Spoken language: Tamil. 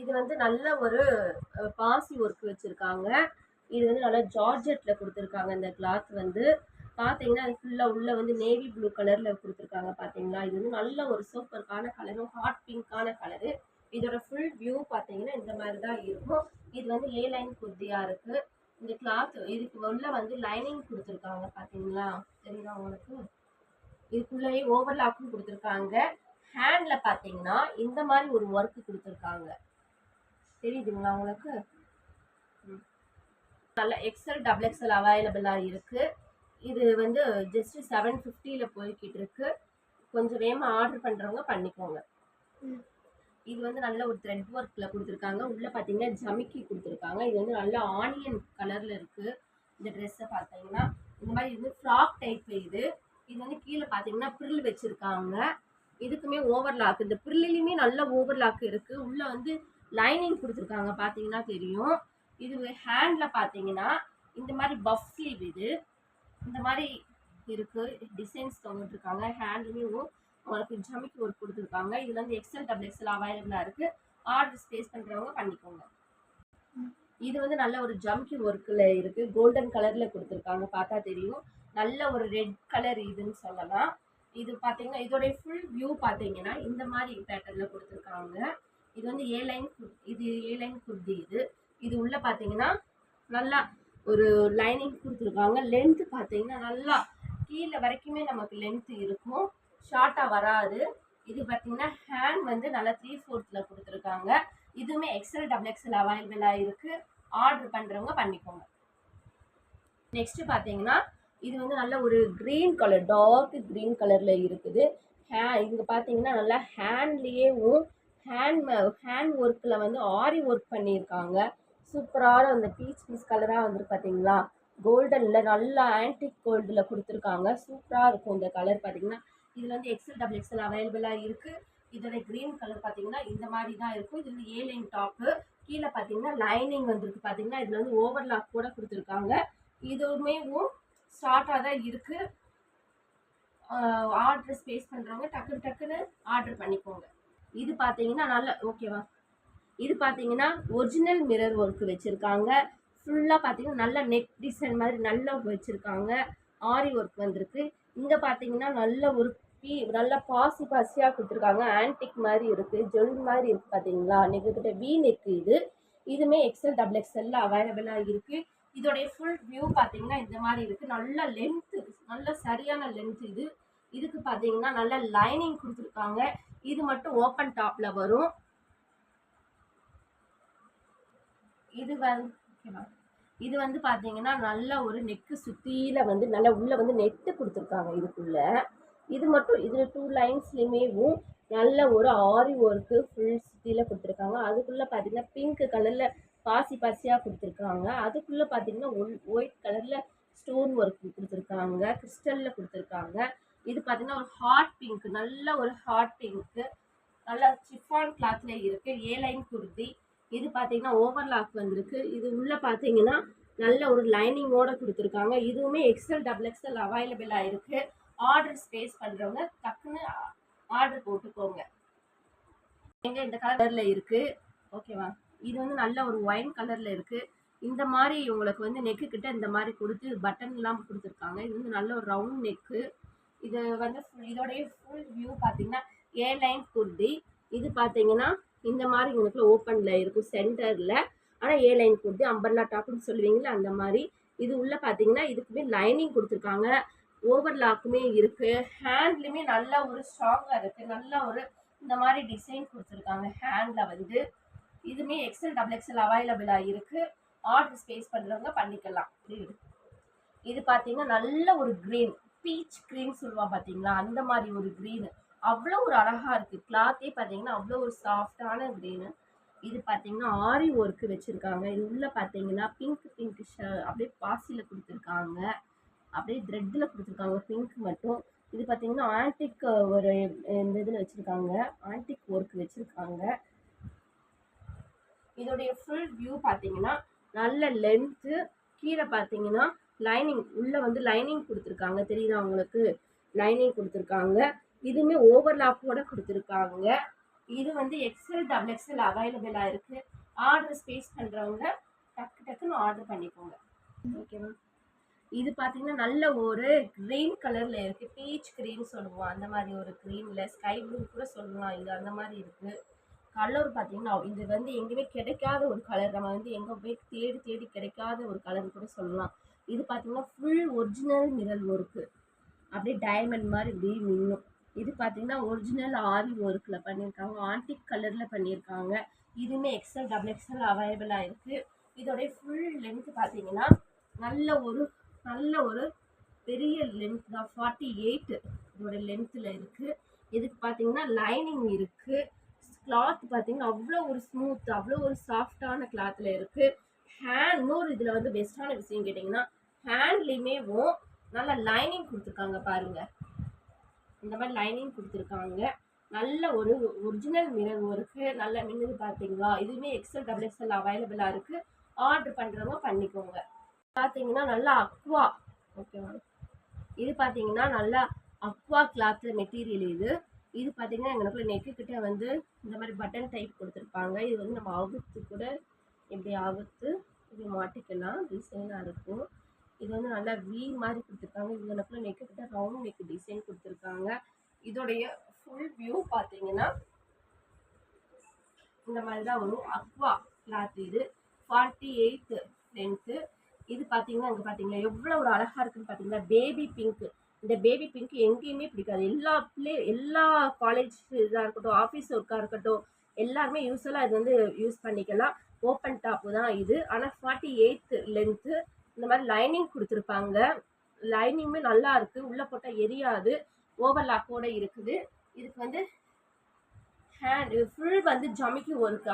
இது வந்து நல்ல ஒரு பாசி ஒர்க் வச்சிருக்காங்க. இது வந்து நல்லா ஜார்ஜெட்ல கொடுத்துருக்காங்க. இந்த கிளாத் வந்து பார்த்தீங்கன்னா அது ஃபுல்லாக உள்ள வந்து நேவி ப்ளூ கலரில் கொடுத்துருக்காங்க. பார்த்தீங்களா இது வந்து நல்ல ஒரு சூப்பருக்கான கலரும் ஹாட் பிங்க்கான கலரு. இதோட ஃபுல் வியூ பார்த்தீங்கன்னா இந்த மாதிரி தான் இருக்கும். இது வந்து ஏ லைன் குர்த்தியாக இருக்குது. இந்த கிளாத் இதுக்கு உள்ள வந்து லைனிங் கொடுத்துருக்காங்க. பார்த்தீங்களா தெரியுதா உங்களுக்கு? இதுக்குள்ளேயே ஓவர்லாக்கும் கொடுத்துருக்காங்க. ஹேண்ட்ல பார்த்தீங்கன்னா இந்த மாதிரி ஒரு ஒர்க் கொடுத்துருக்காங்க. தெரியுதுங்களா உங்களுக்கு? நல்ல எக்ஸல் டபுள் எக்ஸல் அவைலபிளாக இருக்குது. இது வந்து ஜஸ்ட் 750 போய்கிட்டு இருக்கு. கொஞ்சம் வேகமாக ஆர்டர் பண்ணுறவங்க பண்ணிக்கோங்க. இது வந்து நல்ல ஒரு த்ரெட் ஒர்க்கில் கொடுத்துருக்காங்க. உள்ளே பார்த்தீங்கன்னா ஜமிக்கி கொடுத்துருக்காங்க. இது வந்து நல்ல ஆனியன் கலரில் இருக்குது. இந்த ட்ரெஸ்ஸை பார்த்தீங்கன்னா இந்த மாதிரி வந்து ஃப்ராக் டைப். இது வந்து கீழே பார்த்தீங்கன்னா ப்ரில் வச்சுருக்காங்க. இதுக்குமே ஓவர்லாக், இந்த ப்ரில்லையுமே நல்ல ஓவர்லாக் இருக்குது. உள்ளே வந்து லைனிங் கொடுத்துருக்காங்க. பார்த்தீங்கன்னா தெரியும். இது ஹேண்டில் பார்த்தீங்கன்னா இந்த மாதிரி பஃப் ஸ்லீவ். இது இந்த மாதிரி இருக்குது. டிசைன்ஸ் தொங்கிட்டுருக்காங்க. ஹேண்ட்லேயும் உங்களுக்கு ஜமிக்கி ஒர்க் கொடுத்துருக்காங்க. இதில் வந்து எக்ஸல் டபுள் எக்ஸல் அவைலபிளாக இருக்குது. ஆர்டர் ஸ்பேஸ் பண்ணுறவங்க பண்ணிக்கோங்க. இது வந்து நல்ல ஒரு ஜம்கி ஒர்க்கில் இருக்குது. கோல்டன் கலரில் கொடுத்துருக்காங்க. பார்த்தா தெரியும். நல்ல ஒரு ரெட் கலர் இதுன்னு சொல்லலாம். இது பார்த்தீங்கன்னா இதோடைய ஃபுல் வியூ பார்த்தீங்கன்னா இந்த மாதிரி பேட்டர்னில் கொடுத்துருக்காங்க. இது வந்து ஏ லைன் குர்த்தி. இது உள்ள பார்த்தீங்கன்னா நல்லா ஒரு லைனிங் கொடுத்துருக்காங்க. லென்த்து பார்த்தீங்கன்னா நல்லா கீழே வரைக்குமே நமக்கு லென்த்து இருக்கும். ஷார்ட்டாக வராது. இது பார்த்தீங்கன்னா ஹேண்ட் வந்து நல்லா 3/4 கொடுத்துருக்காங்க. இதுவுமே எக்ஸல் டபுள் எக்ஸல் அவைலபிளாக இருக்குது. ஆர்டர் பண்ணுறவங்க பண்ணிக்கோங்க. நெக்ஸ்ட்டு பார்த்தீங்கன்னா இது வந்து நல்ல ஒரு க்ரீன் கலர், டார்க் க்ரீன் கலரில் இருக்குது. இங்கே பார்த்தீங்கன்னா நல்லா ஹேண்ட்லேயேவும் ஹேண்ட் ஒர்க்கில் வந்து ஆரி ஒர்க் பண்ணியிருக்காங்க. சூப்பரான அந்த பீச் கலராக வந்துருக்கு. பார்த்தீங்களா கோல்டனில் நல்லா ஆன்டிக் கோல்டில் கொடுத்துருக்காங்க. சூப்பராக இருக்கும் இந்த கலர். பார்த்தீங்கன்னா இதில் வந்து எக்ஸல் டபுள் எக்ஸல் அவைலபிளாக இருக்குது. இதோட க்ரீன் கலர் பார்த்தீங்கன்னா இந்த மாதிரி தான் இருக்கும். இது வந்து ஏ லைன் டாப்பு. கீழே பார்த்தீங்கன்னா லைனிங் வந்துருக்கு. பார்த்தீங்கன்னா இதில் வந்து ஓவர்லாக் கூட கொடுத்துருக்காங்க. இதுவுமே ஸ்டார்ட்டாக தான் இருக்குது. ஆர்டர் ஸ்பேஸ் பண்ணுறவங்க டக்குன்னு ஆர்டர் பண்ணிக்கோங்க. இது பார்த்தீங்கன்னா நல்ல ஓகேவா? இது பார்த்தீங்கன்னா ஒரிஜினல் மிரர் ஒர்க் வச்சுருக்காங்க. ஃபுல்லாக பார்த்தீங்கன்னா நல்ல நெக் டிசைன் மாதிரி நல்லா வச்சுருக்காங்க. ஆரி ஒர்க் வந்திருக்கு. இங்கே பார்த்தீங்கன்னா நல்ல ஒரு நல்லா பாசியாக கொடுத்துருக்காங்க. ஆன்டிக் மாதிரி இருக்குது. ஜொல் மாதிரி இருக்குது. பார்த்தீங்களா நெக்கிட்ட வி நெக். இதுவுமே எக்ஸல் டபுள் எக்ஸல்ல அவைலபிளாக இருக்குது. இதோடைய ஃபுல் வியூ பார்த்தீங்கன்னா இந்த மாதிரி இருக்குது. நல்ல லென்த்து, நல்ல சரியான லென்த். இதுக்கு பார்த்தீங்கன்னா நல்ல லைனிங் கொடுத்துருக்காங்க. இது மட்டும் ஓப்பன் டாப்பில் வரும். இது வந்து பார்த்தீங்கன்னா நல்ல ஒரு நெக்கு சுற்றியில் வந்து நல்லா உள்ளே வந்து நெட்டு கொடுத்துருக்காங்க. இதுக்குள்ளே இது மட்டும் இதில் 2 லைன்ஸ்லையுமே நல்ல ஒரு ஆரி ஒர்க்கு ஃபுல் சுற்றியில் கொடுத்துருக்காங்க. அதுக்குள்ளே பார்த்தீங்கன்னா பிங்க் கலரில் பாசியாக கொடுத்துருக்காங்க. அதுக்குள்ளே பார்த்தீங்கன்னா ஒயிட் கலரில் ஸ்டோன் ஒர்க் கொடுத்துருக்காங்க. கிறிஸ்டலில் கொடுத்துருக்காங்க. இது பார்த்தீங்கன்னா ஒரு ஹாட் பிங்க், நல்ல ஒரு ஹாட் பிங்க்கு, நல்லா சிஃபான் கிளாத்ல இருக்குது. ஏ லைன் குர்த்தி. இது பார்த்தீங்கன்னா ஓவர்லாக் வந்திருக்கு. இது உள்ளே பார்த்தீங்கன்னா நல்ல ஒரு லைனிங்கோட கொடுத்துருக்காங்க. இதுவுமே எக்ஸல் டபுள் எக்ஸல் அவைலபிளாக இருக்குது. ஆர்டர் ஸ்பேஸ் பண்ணுறவங்க டக்குன்னு ஆர்டர் போட்டுக்கோங்க. எங்கே இந்த கலரில் இருக்குது ஓகேவா? இது வந்து நல்ல ஒரு ஒயின் கலரில் இருக்குது. இந்த மாதிரி உங்களுக்கு வந்து நெக்கு கிட்ட இந்த மாதிரி கொடுத்து பட்டன்லாம் கொடுத்துருக்காங்க. இது வந்து நல்ல ஒரு ரவுண்ட் நெக்கு. இது வந்து இதோடைய ஃபுல் வியூ பார்த்தீங்கன்னா ஏ லைன் குர்த்தி. இது பார்த்தீங்கன்னா இந்த மாதிரி உங்களுக்கு ஓப்பனில் இருக்கும் சென்டரில். ஆனால் ஏ லைன் குர்த்தி அம்பர்லா டாப்னு சொல்லுவீங்களா அந்த மாதிரி. இது உள்ளே பார்த்தீங்கன்னா இதுக்குமே லைனிங் கொடுத்துருக்காங்க. ஓவர்லாக்குமே இருக்குது. ஹேண்ட்லையுமே நல்ல ஒரு ஸ்ட்ராங்காக இருக்குது. நல்ல ஒரு இந்த மாதிரி டிசைன் கொடுத்துருக்காங்க ஹேண்டில் வந்து. இதுவுமே எக்ஸல் டபுள் எக்ஸல் அவைலபிளாக இருக்குது. ஆர்டர் ஸ்பேஸ் பண்ணுறவங்க பண்ணிக்கலாம். இது பார்த்தீங்கன்னா நல்ல ஒரு க்ரீன், பீச் க்ரீன் சொல்லுவாங்க பார்த்தீங்களா அந்த மாதிரி ஒரு க்ரீனு. அவ்வளோ ஒரு அழகாக இருக்குது. கிளாத்தே பார்த்தீங்கன்னா அவ்வளோ ஒரு சாஃப்டான க்ரீனு. இது பார்த்தீங்கன்னா ஆரி ஒர்க்கு வச்சுருக்காங்க. இது உள்ளே பார்த்தீங்கன்னா பிங்க் அப்படியே பாசியில் கொடுத்துருக்காங்க. அப்படியே த்ரெட்டில் கொடுத்துருக்காங்க பிங்க் மட்டும். இது பார்த்தீங்கன்னா ஆன்டிக் ஒரு இந்த இதில் வச்சுருக்காங்க. ஆன்டிக் ஒர்க் வச்சுருக்காங்க. இதோடைய ஃபுல் வியூ பார்த்தீங்கன்னா நல்ல லென்த்து. கீழே பார்த்தீங்கன்னா லைனிங் உள்ளே வந்து லைனிங் கொடுத்துருக்காங்க. தெரியுதா உங்களுக்கு? லைனிங் கொடுத்துருக்காங்க. இதுவுமே ஓவர்லாக்கோட கொடுத்துருக்காங்க. இது வந்து எக்ஸல் டபுள் எக்ஸல் அவைலபிளா இருக்கு. ஆர்டர் ஸ்பேஸ் பண்றவங்க டக்கு டக்குன்னு ஆர்டர் பண்ணிக்கோங்க. ஓகேவா? இது பாத்தீங்கன்னா நல்ல ஒரு கிரீன் கலர்ல இருக்கு. பீச் கிரீன் சொல்லுவோம், அந்த மாதிரி ஒரு கிரீன்ல ஸ்கை ப்ளூ கூட சொல்லலாம். இது அந்த மாதிரி இருக்கு. கலர் பாத்தீங்கன்னா இது வந்து எங்கேயுமே கிடைக்காத ஒரு கலர். நம்ம வந்து எங்க போய் தேடி தேடி கிடைக்காத ஒரு கலர் கூட சொல்லலாம். இது பாத்தீங்கன்னா ஃபுல் ஒரிஜினல் மிரர் ஒர்க்கு, அப்படியே டைமண்ட் மாதிரி இப்படி மின்னும். இது பாத்தீங்கன்னா ஒரிஜினல் ஆரி ஒர்க்ல பண்ணியிருக்காங்க, ஆன்டிக் கலர்ல பண்ணியிருக்காங்க. இதுவுமே எக்ஸல் டபுள் எக்ஸல் அவைலபிளா இருக்கு. இதோடைய ஃபுல் லென்த் பாத்தீங்கன்னா நல்ல ஒரு பெரிய லென்த் தான். 48 இதோட லென்த்தில் இருக்கு. இதுக்கு பார்த்தீங்கன்னா லைனிங் இருக்கு. கிளாத் பார்த்தீங்கன்னா அவ்வளோ ஒரு ஸ்மூத், அவ்வளோ ஒரு சாஃப்டான கிளாத்ல இருக்கு. இன்னொரு இதில் வந்து பெஸ்டான விஷயம் கேட்டிங்கன்னா ஹேண்ட்லேயுமே நல்ல லைனிங் கொடுத்துருக்காங்க பாருங்க. இந்த மாதிரி லைனிங் கொடுத்துருக்காங்க. நல்ல ஒரு ஒரிஜினல் மிரர் ஒர்க்கு, நல்ல மின்னது பார்த்தீங்களா. இதுவுமே எக்ஸல் டபுள் எக்ஸல் அவைலபிளாக இருக்கு. ஆர்டர் பண்ணுறவங்க பண்ணிக்கோங்க. பார்த்தீங்கன்னா நல்லா அக்வா, ஓகேவா. இது பார்த்தீங்கன்னா நல்லா அக்வா கிளாத் மெட்டீரியல். இது பார்த்தீங்கன்னா எங்களுக்குள்ள நெக்கு கிட்ட வந்து இந்த மாதிரி பட்டன் டைப் கொடுத்துருப்பாங்க. இது வந்து நம்ம அவுத்து கூட இப்படி அவுத்து இப்படி மாட்டிக்கலாம், டிசைனாக இருக்கும். இது வந்து நல்லா வி மாதிரி கொடுத்துருக்காங்க. இது எனக்குள்ள நெக்கு கிட்ட ரவுண்ட் நெக் டிசைன் கொடுத்துருக்காங்க. இதோடைய ஃபுல் வியூ பார்த்தீங்கன்னா இந்த மாதிரி தான் வரும். அக்வா கிளாத் இது 48 லென்த்து. இது பார்த்தீங்கன்னா இங்கே பார்த்தீங்களா எவ்வளோ ஒரு அழகாக இருக்குன்னு பார்த்தீங்களா. Baby pink. இந்த பேபி பிங்க் எங்கேயுமே பிடிக்காது. எல்லா காலேஜ் இதாக இருக்கட்டும், ஆஃபீஸ் ஒர்க்காக இருக்கட்டும், எல்லாருமே யூஸ்வலாக இது வந்து யூஸ் பண்ணிக்கலாம். ஓப்பன் டாப்பு தான் இது. ஆனால் 48 லென்த்து. இந்த மாதிரி லைனிங் கொடுத்துருப்பாங்க. லைனிங்குமே நல்லா இருக்குது. உள்ளே போட்டால் எரியாது. ஓவர்லாக்கோடு இருக்குது. இதுக்கு வந்து ஹேண்ட் ஃபுல் வந்து ஜமிக்கி ஒர்க்.